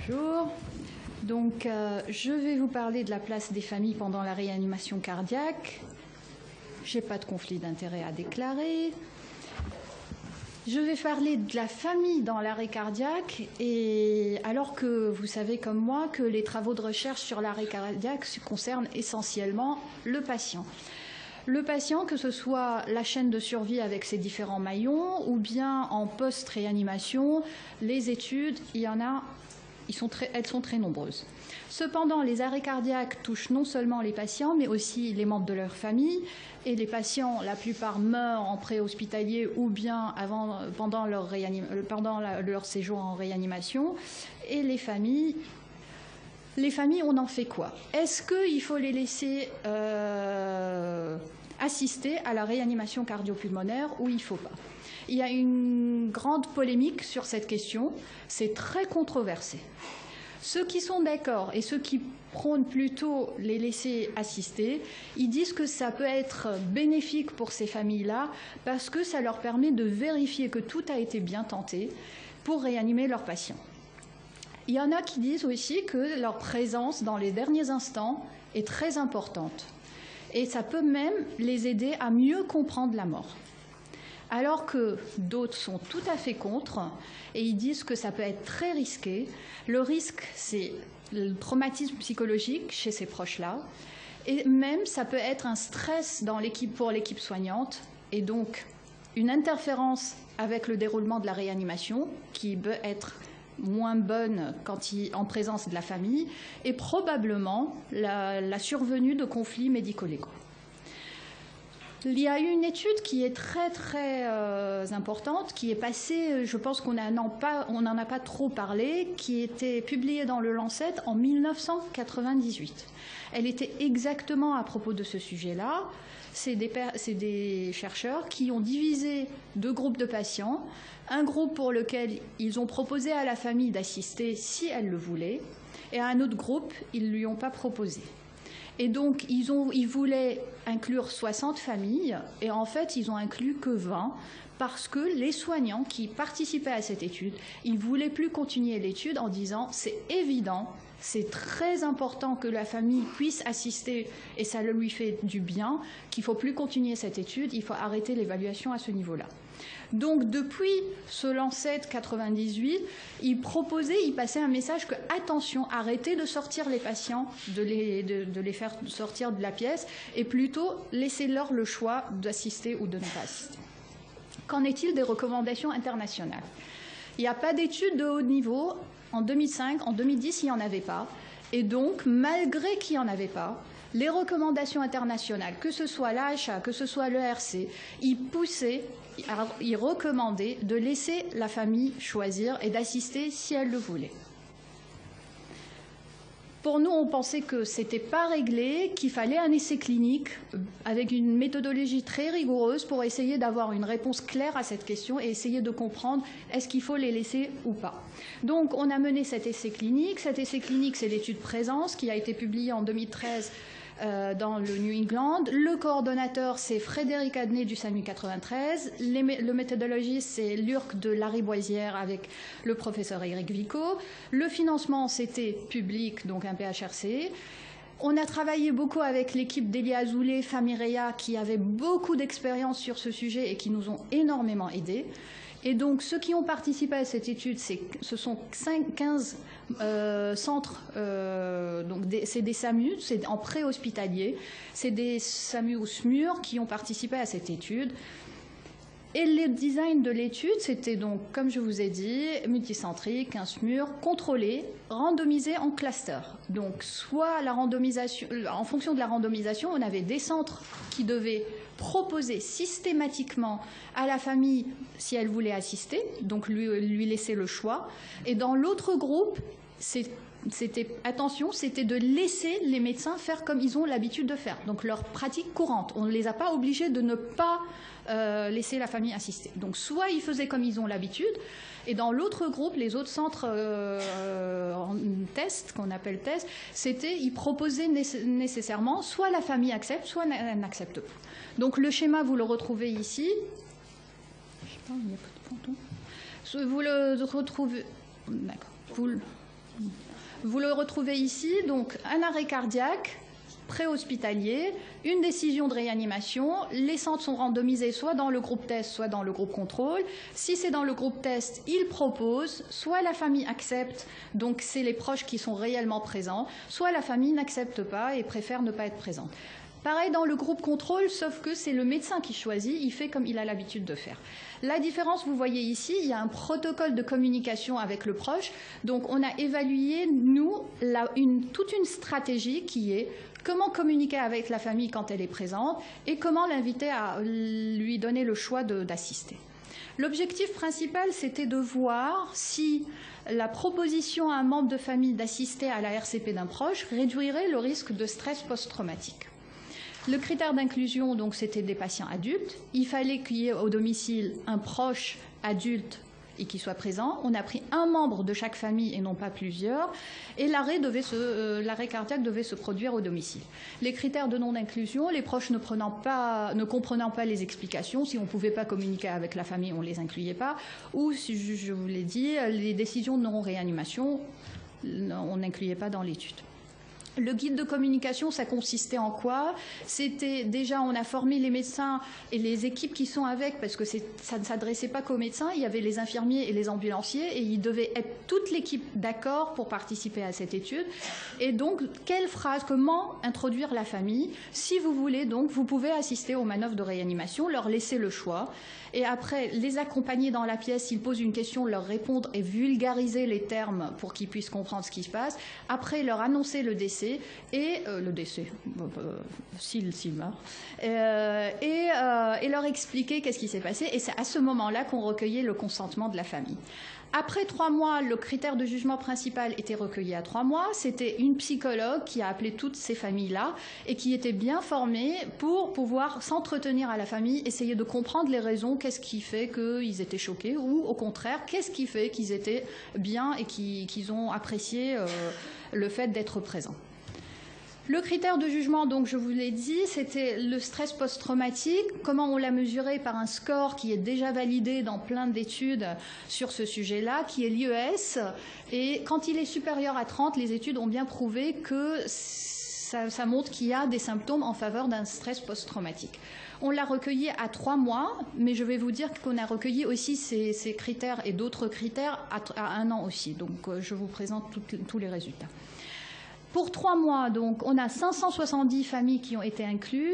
Bonjour. Donc, je vais vous parler de la place des familles pendant la réanimation cardiaque. Je n'ai pas de conflit d'intérêt à déclarer. Je vais parler de la famille dans l'arrêt cardiaque, et alors que vous savez comme moi que les travaux de recherche sur l'arrêt cardiaque concernent essentiellement le patient. Le patient, que ce soit la chaîne de survie avec ses différents maillons ou bien en post-réanimation, les études, elles sont très nombreuses. Cependant, les arrêts cardiaques touchent non seulement les patients, mais aussi les membres de leur famille. Et les patients, la plupart, meurent en préhospitalier ou bien pendant leur séjour en réanimation. Et les familles, on en fait quoi? Est-ce qu'il faut les laisser assister à la réanimation cardio-pulmonaire ou il ne faut pas? Il y a une grande polémique sur cette question. C'est très controversé. Ceux qui sont d'accord et ceux qui prônent plutôt les laisser assister, ils disent que ça peut être bénéfique pour ces familles-là parce que ça leur permet de vérifier que tout a été bien tenté pour réanimer leurs patients. Il y en a qui disent aussi que leur présence dans les derniers instants est très importante et ça peut même les aider à mieux comprendre la mort. Alors que d'autres sont tout à fait contre et ils disent que ça peut être très risqué. Le risque, c'est le traumatisme psychologique chez ces proches-là. Et même, ça peut être un stress pour l'équipe soignante et donc une interférence avec le déroulement de la réanimation qui peut être moins bonne en présence de la famille et probablement la survenue de conflits médico-légaux. Il y a eu une étude qui est très importante, qui est passée, je pense qu'on n'en a pas trop parlé, qui était publiée dans le Lancet en 1998. Elle était exactement à propos de ce sujet-là. C'est des chercheurs qui ont divisé deux groupes de patients. Un groupe pour lequel ils ont proposé à la famille d'assister si elle le voulait, et à un autre groupe, ils ne lui ont pas proposé. Et donc, ils voulaient inclure 60 familles, et en fait, ils ont inclus que 20, parce que les soignants qui participaient à cette étude, ils ne voulaient plus continuer l'étude en disant « c'est évident, c'est très important que la famille puisse assister, et ça lui fait du bien, qu'il ne faut plus continuer cette étude, il faut arrêter l'évaluation à ce niveau-là ». Donc depuis ce Lancet 98, il passait un message que attention, arrêtez de sortir les patients, de les faire sortir de la pièce et plutôt laissez-leur le choix d'assister ou de ne pas assister. Qu'en est-il des recommandations internationales? Il n'y a pas d'études de haut niveau. En 2005, en 2010, il n'y en avait pas. Et donc, malgré qu'il n'y en avait pas, les recommandations internationales, que ce soit l'AHA, que ce soit l'ERC, ils recommandaient de laisser la famille choisir et d'assister si elle le voulait. Pour nous, on pensait que ce n'était pas réglé, qu'il fallait un essai clinique avec une méthodologie très rigoureuse pour essayer d'avoir une réponse claire à cette question et essayer de comprendre est-ce qu'il faut les laisser ou pas. Donc, on a mené cet essai clinique. Cet essai clinique, c'est l'étude Présence qui a été publiée en 2013 dans le New England. Le coordonnateur, c'est Frédéric Adnet du SAMU 93. Le méthodologiste, c'est l'URC de Lariboisière avec le professeur Éric Vico. Le financement, c'était public, donc un PHRC. On a travaillé beaucoup avec l'équipe d'Elia Azoulay, Famireya, qui avait beaucoup d'expérience sur ce sujet et qui nous ont énormément aidés. Et donc, ceux qui ont participé à cette étude, ce sont 15 centres, c'est des SAMU, c'est en pré-hospitalier, c'est des SAMU ou SMUR qui ont participé à cette étude. Et le design de l'étude, c'était donc, comme je vous ai dit, multicentrique, un SMUR, contrôlé, randomisé en cluster. Donc, soit la randomisation, en fonction de la randomisation, on avait des centres qui devaient proposer systématiquement à la famille si elle voulait assister, donc lui laisser le choix. Et dans l'autre groupe, c'était de laisser les médecins faire comme ils ont l'habitude de faire, donc leur pratique courante. On ne les a pas obligés de ne pas laisser la famille assister. Donc soit ils faisaient comme ils ont l'habitude, et dans l'autre groupe, les autres centres en test, qu'on appelle test, ils proposaient nécessairement soit la famille accepte, soit elle n'accepte pas. Donc le schéma, vous le retrouvez ici. Je sais pas, il n'y a pas de ponton. Vous le retrouvez. D'accord. Vous le retrouvez ici, donc un arrêt cardiaque préhospitalier, une décision de réanimation. Les centres sont randomisés soit dans le groupe test, soit dans le groupe contrôle. Si c'est dans le groupe test, ils proposent, soit la famille accepte, donc c'est les proches qui sont réellement présents, soit la famille n'accepte pas et préfère ne pas être présente. Pareil dans le groupe contrôle, sauf que c'est le médecin qui choisit, il fait comme il a l'habitude de faire. La différence, vous voyez ici, il y a un protocole de communication avec le proche. Donc on a évalué, nous, toute une stratégie qui est comment communiquer avec la famille quand elle est présente et comment l'inviter à lui donner le choix d'assister. L'objectif principal, c'était de voir si la proposition à un membre de famille d'assister à la RCP d'un proche réduirait le risque de stress post-traumatique. Le critère d'inclusion, donc, c'était des patients adultes. Il fallait qu'il y ait au domicile un proche adulte et qui soit présent. On a pris un membre de chaque famille et non pas plusieurs. Et l'arrêt cardiaque devait se produire au domicile. Les critères de non-inclusion, les proches ne comprenant pas les explications, si on ne pouvait pas communiquer avec la famille, on ne les incluait pas. Ou, si je vous l'ai dit, les décisions de non-réanimation, on n'incluait pas dans l'étude. Le guide de communication, ça consistait en quoi? C'était déjà, on a formé les médecins et les équipes qui sont avec, parce que ça ne s'adressait pas qu'aux médecins, il y avait les infirmiers et les ambulanciers, et il devait être toute l'équipe d'accord pour participer à cette étude. Et donc, quelle phrase, comment introduire la famille? Si vous voulez, donc, vous pouvez assister aux manœuvres de réanimation, leur laisser le choix, et après, les accompagner dans la pièce, s'ils posent une question, leur répondre et vulgariser les termes pour qu'ils puissent comprendre ce qui se passe. Après, leur annoncer le décès, s'il meurt, et leur expliquer qu'est-ce qui s'est passé. Et c'est à ce moment-là qu'on recueillait le consentement de la famille. Après 3 mois, le critère de jugement principal était recueilli à 3 mois. C'était une psychologue qui a appelé toutes ces familles-là et qui était bien formée pour pouvoir s'entretenir à la famille, essayer de comprendre les raisons, qu'est-ce qui fait qu'ils étaient choqués, ou au contraire, qu'est-ce qui fait qu'ils étaient bien et qu'ils ont apprécié le fait d'être présents. Le critère de jugement, donc je vous l'ai dit, c'était le stress post-traumatique. Comment on l'a mesuré? Par un score qui est déjà validé dans plein d'études sur ce sujet-là, qui est l'IES. Et quand il est supérieur à 30, les études ont bien prouvé que ça montre qu'il y a des symptômes en faveur d'un stress post-traumatique. On l'a recueilli à 3 mois, mais je vais vous dire qu'on a recueilli aussi ces critères et d'autres critères à 1 an aussi. Donc je vous présente tous les résultats. Pour 3 mois, donc, on a 570 familles qui ont été incluses,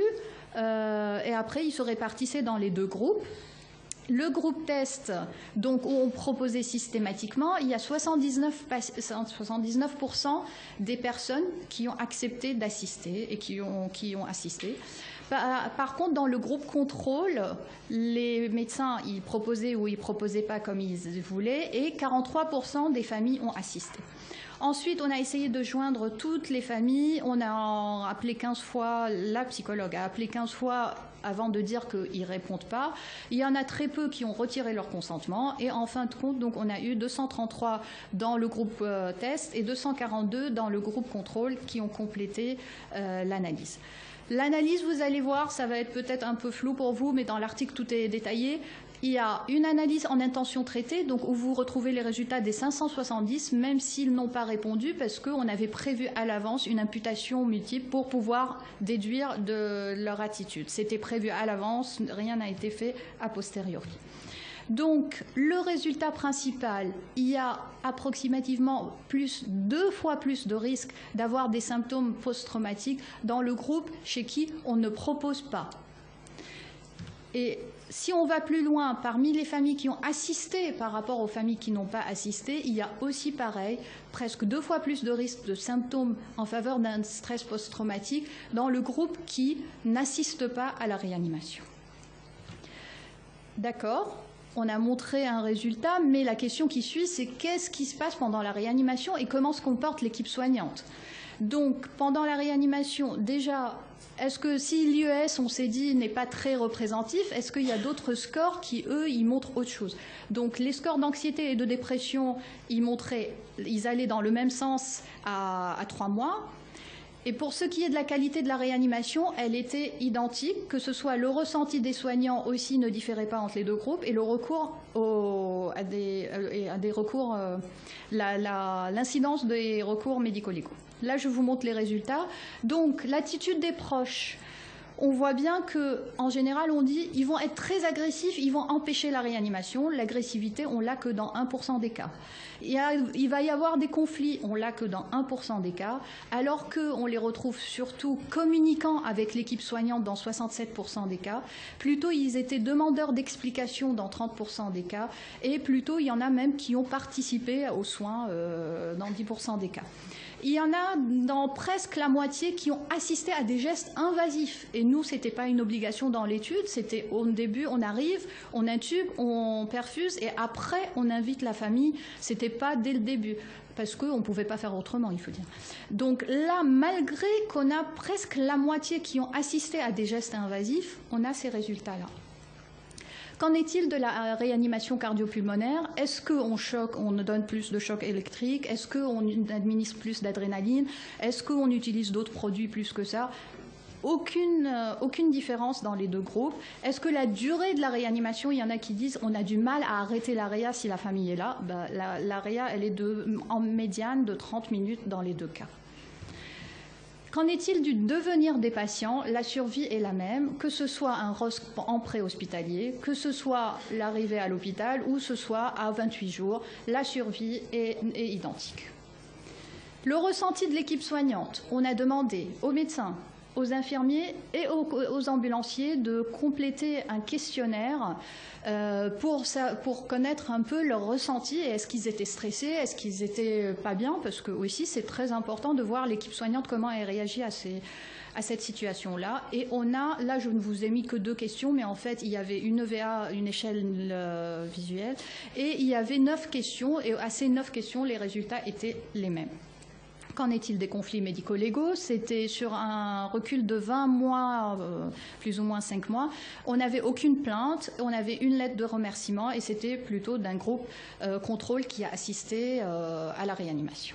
et après, ils se répartissaient dans les 2 groupes. Le groupe test, donc, où on proposait systématiquement, il y a 79% des personnes qui ont accepté d'assister et qui ont assisté. Par contre, dans le groupe contrôle, les médecins, ils proposaient ou ils ne proposaient pas comme ils voulaient, et 43% des familles ont assisté. Ensuite, on a essayé de joindre toutes les familles. On a appelé 15 fois, la psychologue a appelé 15 fois avant de dire qu'ils ne répondent pas. Il y en a très peu qui ont retiré leur consentement. Et en fin de compte, donc, on a eu 233 dans le groupe test et 242 dans le groupe contrôle qui ont complété l'analyse. L'analyse, vous allez voir, ça va être peut-être un peu flou pour vous, mais dans l'article, tout est détaillé. Il y a une analyse en intention traitée, donc où vous retrouvez les résultats des 570, même s'ils n'ont pas répondu, parce qu'on avait prévu à l'avance une imputation multiple pour pouvoir déduire de leur attitude. C'était prévu à l'avance, rien n'a été fait a posteriori. Donc, le résultat principal, il y a approximativement 2 fois plus de risques d'avoir des symptômes post-traumatiques dans le groupe chez qui on ne propose pas. Et si on va plus loin, parmi les familles qui ont assisté par rapport aux familles qui n'ont pas assisté, il y a aussi pareil, presque 2 fois plus de risques de symptômes en faveur d'un stress post-traumatique dans le groupe qui n'assiste pas à la réanimation. D'accord, on a montré un résultat, mais la question qui suit, c'est qu'est-ce qui se passe pendant la réanimation et comment se comporte l'équipe soignante. Donc, pendant la réanimation, déjà, est-ce que si l'IES, on s'est dit, n'est pas très représentatif, est-ce qu'il y a d'autres scores qui, eux, ils montrent autre chose? Donc, les scores d'anxiété et de dépression, ils allaient dans le même sens à 3 mois. Et pour ce qui est de la qualité de la réanimation, elle était identique, que ce soit le ressenti des soignants aussi ne différait pas entre les deux groupes, et le recours à des recours, l'incidence des recours médico-légaux. Là, je vous montre les résultats. Donc, l'attitude des proches. On voit bien qu'en général, on dit ils vont être très agressifs, ils vont empêcher la réanimation. L'agressivité, on l'a que dans 1% des cas. Il va y avoir des conflits, on l'a que dans 1% des cas, alors qu'on les retrouve surtout communiquant avec l'équipe soignante dans 67% des cas. Plutôt, ils étaient demandeurs d'explications dans 30% des cas, et plutôt, il y en a même qui ont participé aux soins dans 10% des cas. Il y en a dans presque la moitié qui ont assisté à des gestes invasifs. Et nous, ce n'était pas une obligation dans l'étude, c'était au début, on arrive, on intube, on perfuse, et après, on invite la famille. Ce n'était pas dès le début, parce qu'on ne pouvait pas faire autrement, il faut dire. Donc là, malgré qu'on a presque la moitié qui ont assisté à des gestes invasifs, on a ces résultats-là. Qu'en est-il de la réanimation cardiopulmonaire? Est-ce qu'on choque, on donne plus de choc électrique? Est-ce qu'on administre plus d'adrénaline? Est-ce qu'on utilise d'autres produits plus que ça? Aucune différence dans les deux groupes. Est-ce que la durée de la réanimation, il y en a qui disent on a du mal à arrêter la réa si la famille est là? La réa, elle est en médiane de 30 minutes dans les deux cas. Qu'en est-il du devenir des patients? La survie est la même, que ce soit un ROSC en préhospitalier, que ce soit l'arrivée à l'hôpital ou ce soit à 28 jours, la survie est identique. Le ressenti de l'équipe soignante, on a demandé aux médecins, aux infirmiers et aux ambulanciers de compléter un questionnaire pour connaître un peu leur ressenti. Est-ce qu'ils étaient stressés? Est-ce qu'ils étaient pas bien? Parce que aussi, c'est très important de voir l'équipe soignante, comment elle réagit à cette situation-là. Et on a, là, je ne vous ai mis que 2 questions, mais en fait, il y avait une EVA, une échelle visuelle, et il y avait 9 questions, et à ces 9 questions, les résultats étaient les mêmes. Qu'en est-il des conflits médico-légaux? C'était sur un recul de 20 mois, plus ou moins 5 mois. On n'avait aucune plainte, on avait une lettre de remerciement et c'était plutôt d'un groupe contrôle qui a assisté à la réanimation.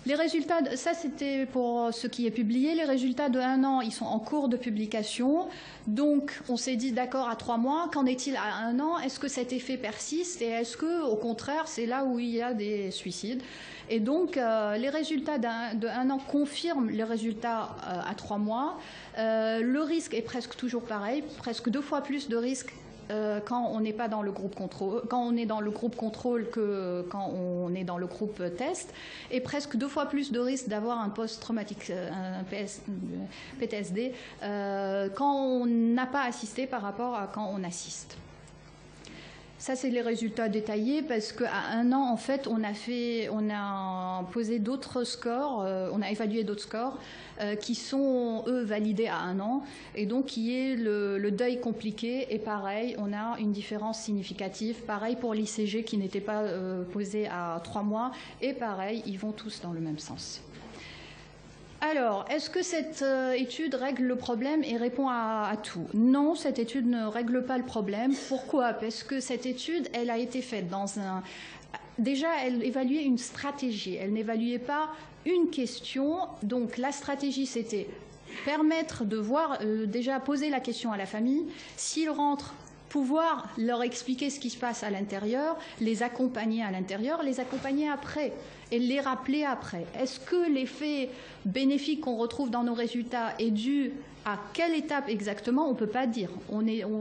Les résultats, ça c'était pour ce qui est publié, les résultats de 1 an, ils sont en cours de publication. Donc on s'est dit d'accord à 3 mois, qu'en est-il à 1 an? Est-ce que cet effet persiste et est-ce que au contraire c'est là où il y a des suicides? Et donc les résultats de 1 an confirment les résultats à 3 mois. Le risque est presque toujours pareil, presque 2 fois plus de risque quand on n'est pas dans le groupe contrôle, quand on est dans le groupe contrôle que quand on est dans le groupe test, et presque 2 fois plus de risque d'avoir un post-traumatique, un PTSD, quand on n'a pas assisté par rapport à quand on assiste. Ça, c'est les résultats détaillés parce qu'à 1 an, en fait, on a posé d'autres scores, on a évalué d'autres scores qui sont, eux, validés à 1 an. Et donc, qui est le deuil compliqué. Et pareil, on a une différence significative. Pareil pour l'ICG qui n'était pas posé à 3 mois. Et pareil, ils vont tous dans le même sens. Alors, est-ce que cette étude règle le problème et répond à tout? Non, cette étude ne règle pas le problème. Pourquoi? Parce que cette étude, elle a été faite dans un... Déjà, elle évaluait une stratégie. Elle n'évaluait pas une question. Donc, la stratégie, c'était permettre de voir, déjà poser la question à la famille. S'ils rentrent, pouvoir leur expliquer ce qui se passe à l'intérieur, les accompagner à l'intérieur, les accompagner après et les rappeler après. Est-ce que l'effet bénéfique qu'on retrouve dans nos résultats est dû à quelle étape exactement? On ne peut pas dire.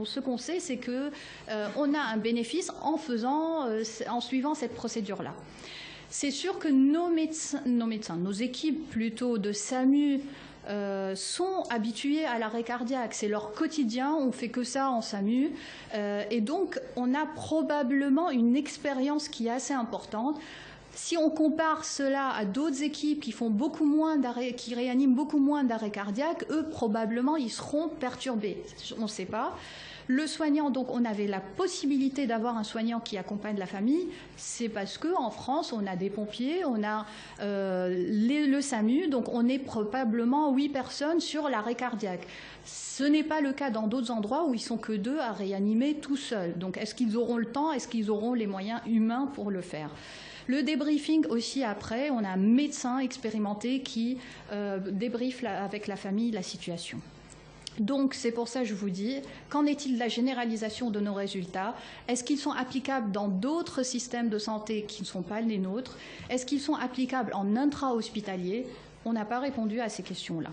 Ce qu'on sait, c'est qu'on a un bénéfice en suivant cette procédure-là. C'est sûr que nos médecins, nos équipes plutôt de SAMU, sont habitués à l'arrêt cardiaque. C'est leur quotidien, on ne fait que ça en SAMU. Et donc, on a probablement une expérience qui est assez importante. Si on compare cela à d'autres équipes qui font beaucoup moins d'arrêts, qui réaniment beaucoup moins d'arrêts cardiaques, eux, probablement, ils seront perturbés. On ne sait pas. Le soignant, donc on avait la possibilité d'avoir un soignant qui accompagne la famille, c'est parce qu'en France, on a des pompiers, on a le SAMU, donc on est probablement 8 personnes sur l'arrêt cardiaque. Ce n'est pas le cas dans d'autres endroits où ils sont que 2 à réanimer tout seuls. Donc est-ce qu'ils auront le temps, est-ce qu'ils auront les moyens humains pour le faire? Le débriefing aussi après, on a un médecin expérimenté qui débriefe avec la famille la situation. Donc, c'est pour ça que je vous dis, qu'en est-il de la généralisation de nos résultats? Est-ce qu'ils sont applicables dans d'autres systèmes de santé qui ne sont pas les nôtres? Est-ce qu'ils sont applicables en intra-hospitalier? On n'a pas répondu à ces questions-là.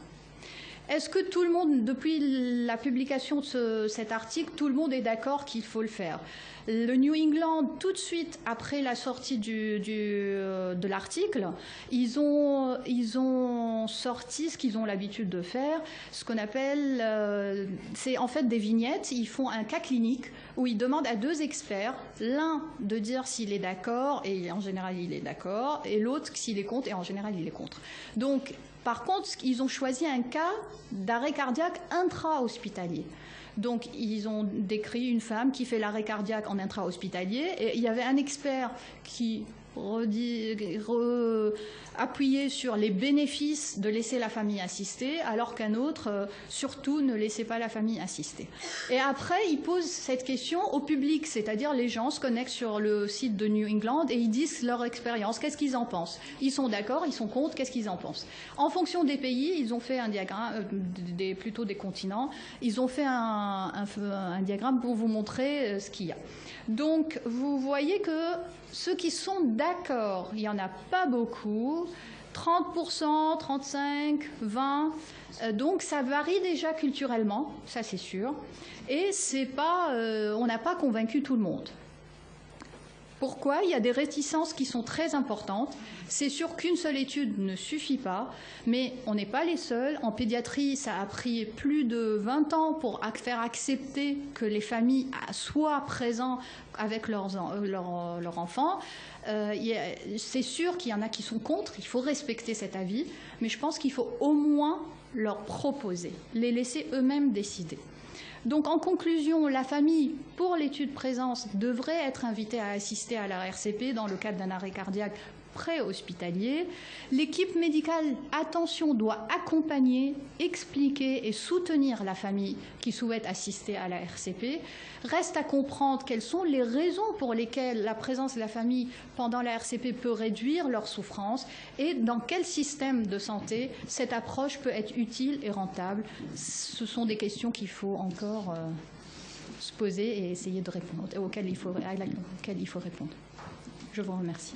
Est-ce que tout le monde, depuis la publication de cet article, tout le monde est d'accord qu'il faut le faire? Le New England, tout de suite après la sortie de l'article, ils ont sorti ce qu'ils ont l'habitude de faire, ce qu'on appelle, c'est en fait des vignettes. Ils font un cas clinique où ils demandent à 2 experts, l'un de dire s'il est d'accord, et en général il est d'accord, et l'autre s'il est contre, et en général il est contre. Donc, par contre, ils ont choisi un cas d'arrêt cardiaque intra-hospitalier. Donc, ils ont décrit une femme qui fait l'arrêt cardiaque en intra-hospitalier, et il y avait un expert qui appuyait sur les bénéfices de laisser la famille assister, alors qu'un autre, surtout, ne laissait pas la famille assister. Et après, ils posent cette question au public, c'est-à-dire les gens se connectent sur le site de New England et ils disent leur expérience, qu'est-ce qu'ils en pensent. Ils sont d'accord, ils sont contre, qu'est-ce qu'ils en pensent. En fonction des pays, ils ont fait un diagramme, plutôt des continents, ils ont fait un diagramme pour vous montrer ce qu'il y a. Donc, vous voyez que ceux qui sont d'accord, il n'y en a pas beaucoup, 30%, 35%, 20%, donc ça varie déjà culturellement, ça c'est sûr, et c'est pas, on n'a pas convaincu tout le monde. Pourquoi? Il y a des réticences qui sont très importantes. C'est sûr qu'une seule étude ne suffit pas, mais on n'est pas les seuls. En pédiatrie, ça a pris plus de 20 ans pour faire accepter que les familles soient présentes avec leurs enfants. C'est sûr qu'il y en a qui sont contre, il faut respecter cet avis, mais je pense qu'il faut au moins leur proposer, les laisser eux-mêmes décider. Donc, en conclusion, la famille, pour l'étude présence, devrait être invitée à assister à la RCP dans le cadre d'un arrêt cardiaque pré-hospitalier. L'équipe médicale, attention, doit accompagner, expliquer et soutenir la famille qui souhaite assister à la RCP. Reste à comprendre quelles sont les raisons pour lesquelles la présence de la famille pendant la RCP peut réduire leur souffrance et dans quel système de santé cette approche peut être utile et rentable. Ce sont des questions qu'il faut encore se poser et essayer de répondre, à laquelle il faut répondre. Je vous remercie.